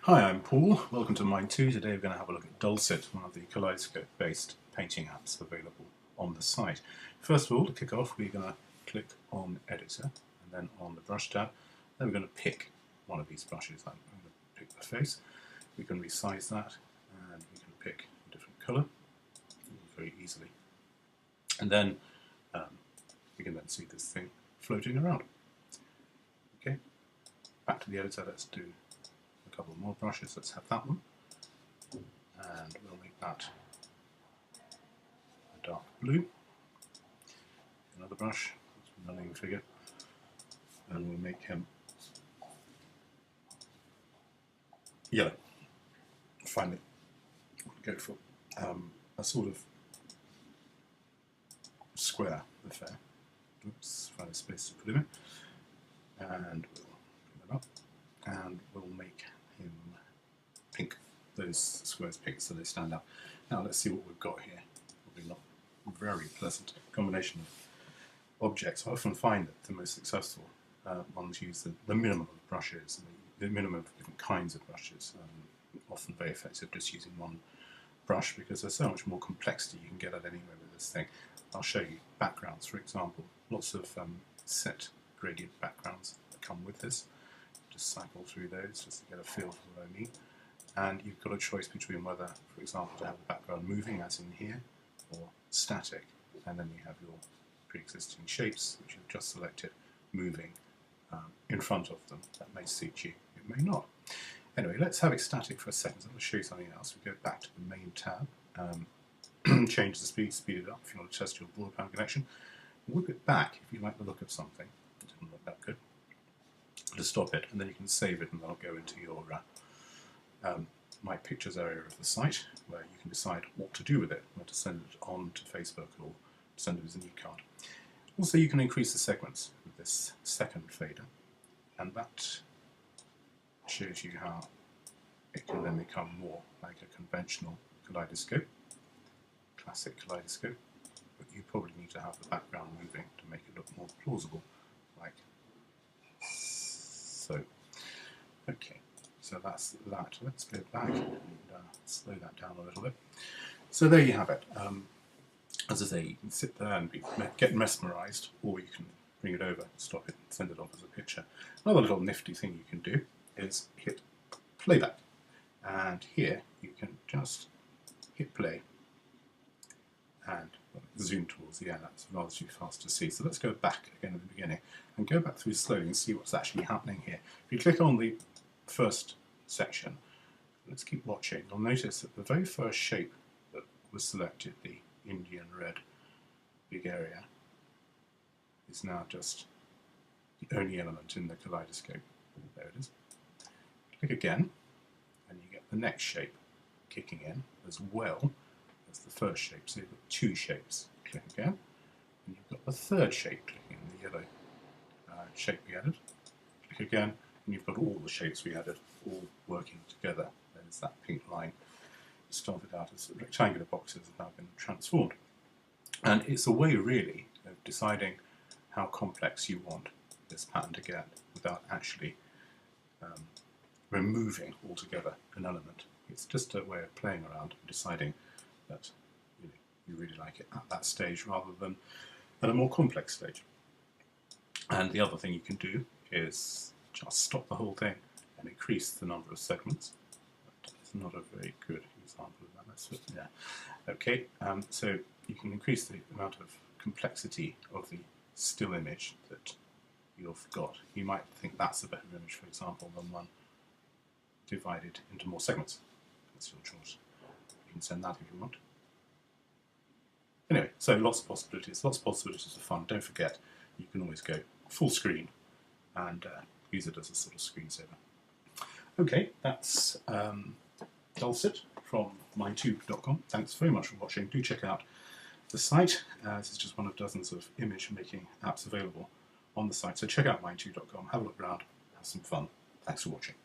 Hi, I'm Paul. Welcome to Mind 2. Today we're going to have a look at Dulcet, one of the kaleidoscope-based painting apps available on the site. First of all, to kick off, we're going to click on Editor and then on the Brush tab. Then we're going to pick one of these brushes. I'm going to pick the face. We can resize that and we can pick a different colour very easily. And then we can then see this thing floating around. Okay, back to the editor. Let's do a couple more brushes. Let's have that one, and we'll make that a dark blue. Another brush, a running figure, and we'll make him yellow. Finally, we'll go for a sort of square affair. Oops, find a space to put him in, and we'll bring that up, and we'll make him pink. Those squares pink so they stand out. Now let's see what we've got here. Probably not very pleasant combination of objects. I often find that the most successful ones use the minimum of brushes, the minimum of different kinds of brushes. Often very effective just using one brush because there's so much more complexity you can get at anywhere with this thing. I'll show you backgrounds, for example. Lots of set gradient backgrounds that come with this. Just cycle through those just to get a feel for what I mean. And you've got a choice between whether, for example, to have the background moving, as in here, or static. And then you have your pre-existing shapes, which you've just selected, moving in front of them. That may suit you, it may not. Anyway, let's have it static for a second. So I'm going to show you something else. We go back to the main tab, change the speed, speed it up if you want to test your broadband connection. Whip it back if you like the look of something. It didn't look that good. To stop it, and then you can save it, and that'll go into your My Pictures area of the site, where you can decide what to do with it, whether to send it on to Facebook or send it as an e-card. Also, you can increase the segments with this second fader, and that shows you how it can then become more like a conventional kaleidoscope, classic kaleidoscope, but you probably need to have the background moving to make it look more plausible, like so. Okay, so that's that. Let's go back and slow that down a little bit. So there you have it. As I say, you can sit there and get mesmerised, or you can bring it over, stop it, and send it off as a picture. Another little nifty thing you can do is hit playback. And here you can just hit play and zoom towards the end. That's rather too fast to see. So let's go back again at the beginning and go back through slowly and see what's actually happening here. If you click on the first section, let's keep watching, you'll notice that the very first shape that was selected, the Indian red big area, is now just the only element in the kaleidoscope. There it is. Click again and you get the next shape kicking in as well as the first shape. So you've got two shapes. Click again and you've got the third shape clicking in, the yellow shape we added. Click again and you've got all the shapes we added all working together. There's that pink line. It started out as rectangular boxes have now been transformed. And it's a way really of deciding how complex you want this pattern to get without actually removing altogether an element. It's just a way of playing around and deciding that you really like it at that stage rather than at a more complex stage. And the other thing you can do is just stop the whole thing and increase the number of segments. It's not a very good example of that. Yeah. Okay, so you can increase the amount of complexity of the still image that you've got. You might think that's a better image, for example, than one divided into more segments. That's your choice. You can send that if you want. Anyway, so lots of possibilities of fun. Don't forget, you can always go full screen and use it as a sort of screensaver. Okay, that's Dulcet from mind2.com. Thanks very much for watching. Do check out the site. This is just one of dozens of image making apps available on the site. So check out mind2.com, have a look around, have some fun. Thanks for watching.